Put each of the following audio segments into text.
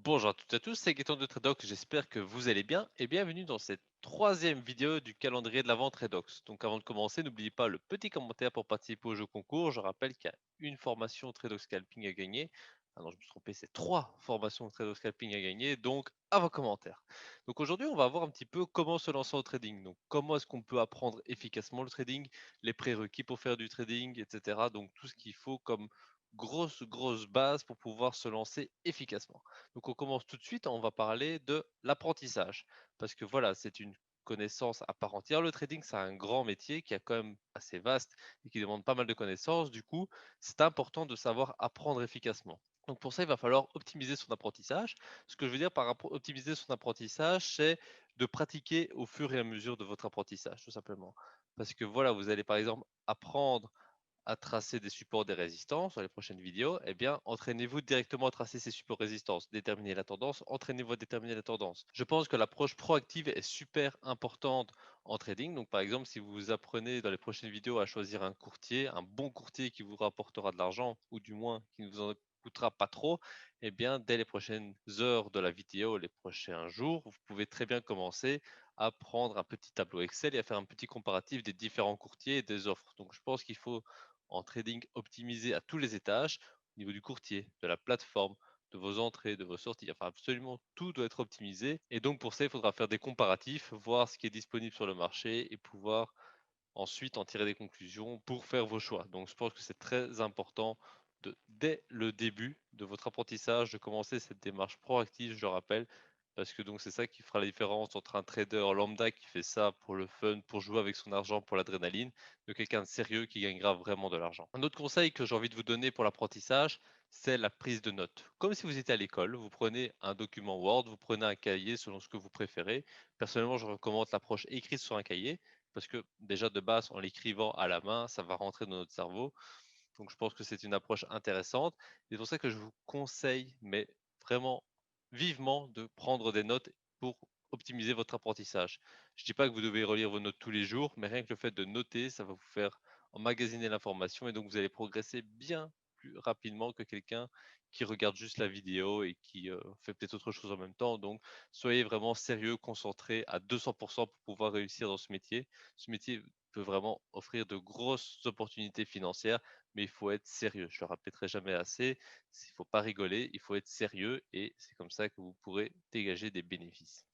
Bonjour à toutes et à tous, c'est Gaëtan de Tradox, j'espère que vous allez bien et bienvenue dans cette troisième vidéo du calendrier de l'Avent Tradox. Donc avant de commencer, n'oubliez pas le petit commentaire pour participer au jeu concours. Je rappelle qu'il y a une formation Tradox Scalping à gagner. Ah non, je me suis trompé, c'est trois formations Tradox Scalping à gagner, donc à vos commentaires. Donc aujourd'hui, on va voir un petit peu comment se lancer au trading. Donc comment est-ce qu'on peut apprendre efficacement le trading, les prérequis pour faire du trading, etc. Donc tout ce qu'il faut comme grosse base pour pouvoir se lancer efficacement. Donc on commence tout de suite, on va parler de l'apprentissage. Parce que voilà, c'est une connaissance à part entière. Le trading, c'est un grand métier qui est quand même assez vaste et qui demande pas mal de connaissances. Du coup, c'est important de savoir apprendre efficacement. Donc pour ça, il va falloir optimiser son apprentissage. Ce que je veux dire par optimiser son apprentissage, c'est de pratiquer au fur et à mesure de votre apprentissage, tout simplement. Parce que voilà, vous allez par exemple apprendre à tracer des supports des résistances dans les prochaines vidéos, eh bien, entraînez-vous directement à tracer ces supports résistances. Déterminez la tendance, entraînez-vous à déterminer la tendance. Je pense que l'approche proactive est super importante en trading. Donc, par exemple, si vous apprenez dans les prochaines vidéos à choisir un courtier, un bon courtier qui vous rapportera de l'argent, ou du moins qui ne vous en coûtera pas trop, eh bien, dès les prochaines heures de la vidéo, les prochains jours, vous pouvez très bien commencer à prendre un petit tableau Excel et à faire un petit comparatif des différents courtiers et des offres. Donc, je pense qu'il faut en trading optimisé à tous les étages, au niveau du courtier, de la plateforme, de vos entrées, de vos sorties. Enfin, absolument tout doit être optimisé. Et donc, pour ça, il faudra faire des comparatifs, voir ce qui est disponible sur le marché et pouvoir ensuite en tirer des conclusions pour faire vos choix. Donc, je pense que c'est très important dès le début de votre apprentissage, de commencer cette démarche proactive, je le rappelle, parce que donc c'est ça qui fera la différence entre un trader lambda qui fait ça pour le fun, pour jouer avec son argent, pour l'adrénaline, de quelqu'un de sérieux qui gagnera vraiment de l'argent. Un autre conseil que j'ai envie de vous donner pour l'apprentissage, c'est la prise de notes. Comme si vous étiez à l'école, vous prenez un document Word, vous prenez un cahier selon ce que vous préférez. Personnellement, je recommande l'approche écrite sur un cahier parce que déjà de base, en l'écrivant à la main, ça va rentrer dans notre cerveau. Donc je pense que c'est une approche intéressante. C'est pour ça que je vous conseille, mais vraiment vivement, de prendre des notes pour optimiser votre apprentissage. Je ne dis pas que vous devez relire vos notes tous les jours, mais rien que le fait de noter, ça va vous faire emmagasiner l'information et donc vous allez progresser bien plus rapidement que quelqu'un qui regarde juste la vidéo et qui fait peut-être autre chose en même temps. Donc soyez vraiment sérieux, concentré à 200% pour pouvoir réussir dans ce métier. Ce métier peut vraiment offrir de grosses opportunités financières, mais il faut être sérieux. Je le répéterai jamais assez, il ne faut pas rigoler, il faut être sérieux et c'est comme ça que vous pourrez dégager des bénéfices.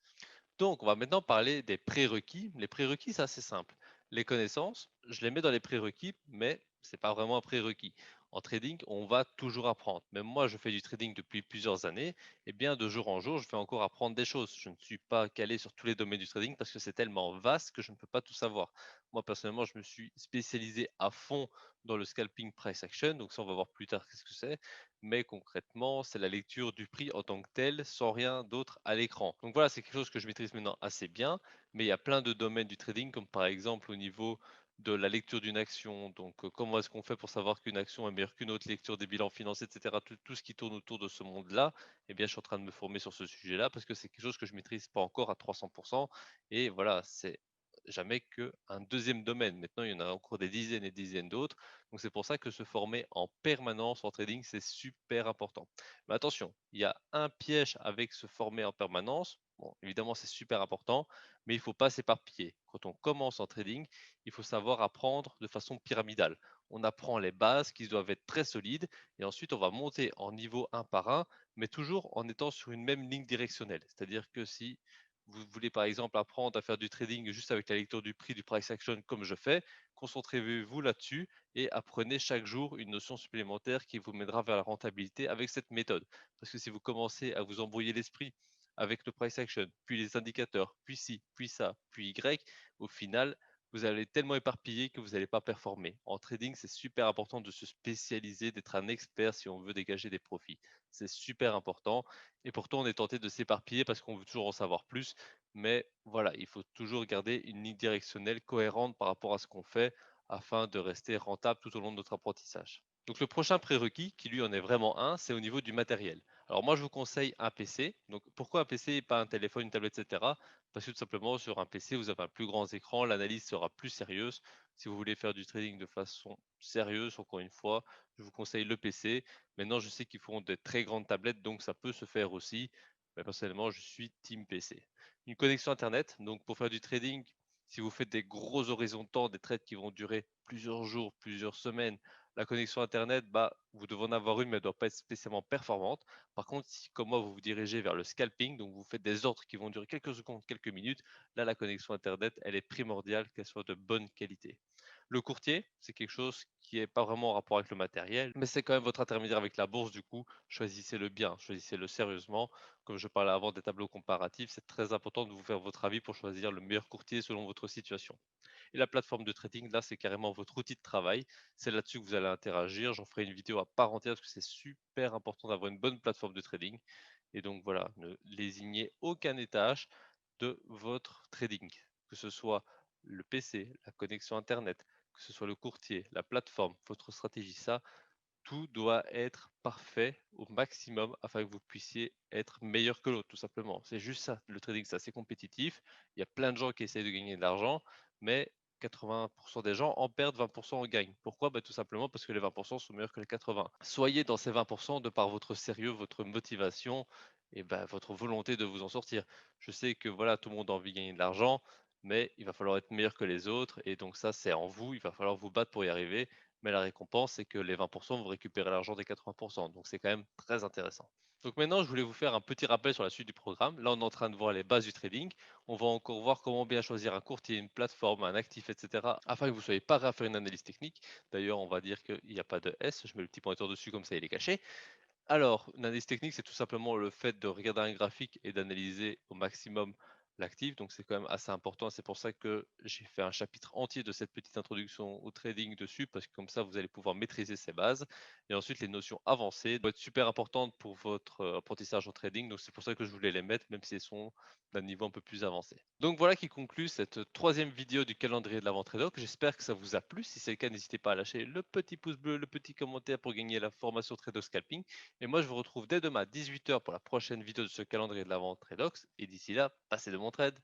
Donc, on va maintenant parler des prérequis. Les prérequis, c'est assez simple. Les connaissances, je les mets dans les prérequis, mais ce n'est pas vraiment un prérequis. En trading, on va toujours apprendre. Même moi, je fais du trading depuis plusieurs années, et bien de jour en jour, je vais encore apprendre des choses. Je ne suis pas calé sur tous les domaines du trading parce que c'est tellement vaste que je ne peux pas tout savoir. Moi, personnellement, je me suis spécialisé à fond dans le scalping price action, donc ça, on va voir plus tard qu'est-ce que c'est, mais concrètement, c'est la lecture du prix en tant que tel, sans rien d'autre à l'écran. Donc voilà, c'est quelque chose que je maîtrise maintenant assez bien, mais il y a plein de domaines du trading, comme par exemple au niveau de la lecture d'une action. Donc comment est-ce qu'on fait pour savoir qu'une action est meilleure qu'une autre, lecture des bilans financiers, etc. Tout ce qui tourne autour de ce monde-là, eh bien, je suis en train de me former sur ce sujet-là parce que c'est quelque chose que je maîtrise pas encore à 300%. Et voilà, c'est jamais qu'un deuxième domaine. Maintenant, il y en a encore des dizaines et des dizaines d'autres. Donc c'est pour ça que se former en permanence en trading, c'est super important. Mais attention, il y a un piège avec se former en permanence. Bon, évidemment, c'est super important, mais il ne faut pas s'éparpiller. Quand on commence en trading, il faut savoir apprendre de façon pyramidale. On apprend les bases qui doivent être très solides et ensuite on va monter en niveau un par un, mais toujours en étant sur une même ligne directionnelle. C'est-à-dire que si vous voulez par exemple apprendre à faire du trading juste avec la lecture du prix du price action comme je fais, concentrez-vous là-dessus et apprenez chaque jour une notion supplémentaire qui vous mènera vers la rentabilité avec cette méthode. Parce que si vous commencez à vous embrouiller l'esprit avec le price action, puis les indicateurs, puis ci, puis ça, puis Y, au final, vous allez tellement éparpiller que vous n'allez pas performer. En trading, c'est super important de se spécialiser, d'être un expert si on veut dégager des profits. C'est super important. Et pourtant, on est tenté de s'éparpiller parce qu'on veut toujours en savoir plus. Mais voilà, il faut toujours garder une ligne directionnelle cohérente par rapport à ce qu'on fait afin de rester rentable tout au long de notre apprentissage. Donc le prochain prérequis, qui lui en est vraiment un, c'est au niveau du matériel. Alors moi je vous conseille un PC. Donc pourquoi un PC et pas un téléphone, une tablette, etc. Parce que tout simplement sur un PC vous avez un plus grand écran, l'analyse sera plus sérieuse. Si vous voulez faire du trading de façon sérieuse, encore une fois, je vous conseille le PC. Maintenant, je sais qu'ils font des très grandes tablettes, donc ça peut se faire aussi. Mais personnellement, je suis team PC. Une connexion Internet, donc pour faire du trading, si vous faites des gros horizontaux, des trades qui vont durer plusieurs jours, plusieurs semaines, la connexion Internet, bah, vous devez en avoir une, mais elle ne doit pas être spécialement performante. Par contre, si comme moi, vous vous dirigez vers le scalping, donc vous faites des ordres qui vont durer quelques secondes, quelques minutes, là, la connexion Internet, elle est primordiale, qu'elle soit de bonne qualité. Le courtier, c'est quelque chose qui n'est pas vraiment en rapport avec le matériel, mais c'est quand même votre intermédiaire avec la bourse. Du coup, choisissez-le bien, choisissez-le sérieusement. Comme je parlais avant des tableaux comparatifs, c'est très important de vous faire votre avis pour choisir le meilleur courtier selon votre situation. Et la plateforme de trading, là, c'est carrément votre outil de travail. C'est là-dessus que vous allez interagir. J'en ferai une vidéo à part entière parce que c'est super important d'avoir une bonne plateforme de trading. Et donc voilà, ne lésignez aucun étage de votre trading, que ce soit le PC, la connexion Internet, que ce soit le courtier, la plateforme, votre stratégie, ça, tout doit être parfait au maximum afin que vous puissiez être meilleur que l'autre, tout simplement. C'est juste ça. Le trading, c'est assez compétitif. Il y a plein de gens qui essayent de gagner de l'argent, mais 80% des gens en perdent, 20% en gagnent. Pourquoi? Bah, tout simplement parce que les 20% sont meilleurs que les 80. Soyez dans ces 20% de par votre sérieux, votre motivation et bah, votre volonté de vous en sortir. Je sais que voilà, tout le monde a envie de gagner de l'argent, mais il va falloir être meilleur que les autres. Et donc ça, c'est en vous. Il va falloir vous battre pour y arriver, mais la récompense, c'est que les 20% vont récupérer l'argent des 80%. Donc c'est quand même très intéressant. Donc maintenant, je voulais vous faire un petit rappel sur la suite du programme. Là, on est en train de voir les bases du trading. On va encore voir comment bien choisir un courtier, une plateforme, un actif, etc. afin que vous ne soyez pas à faire une analyse technique. D'ailleurs, on va dire qu'il n'y a pas de S. Je mets le petit pointeur dessus, comme ça il est caché. Alors, une analyse technique, c'est tout simplement le fait de regarder un graphique et d'analyser au maximum l'actif. Donc, c'est quand même assez important. C'est pour ça que j'ai fait un chapitre entier de cette petite introduction au trading dessus, parce que comme ça, vous allez pouvoir maîtriser ces bases. Et ensuite, les notions avancées doivent être super importantes pour votre apprentissage en trading. Donc, c'est pour ça que je voulais les mettre, même si elles sont d'un niveau un peu plus avancé. Donc, voilà qui conclut cette troisième vidéo du calendrier de la vente Redoc. J'espère que ça vous a plu. Si c'est le cas, n'hésitez pas à lâcher le petit pouce bleu, le petit commentaire pour gagner la formation Trade Scalping. Et moi, je vous retrouve dès demain à 18 h pour la prochaine vidéo de ce calendrier de la vente Redox. Et d'ici là, passez de mon trade.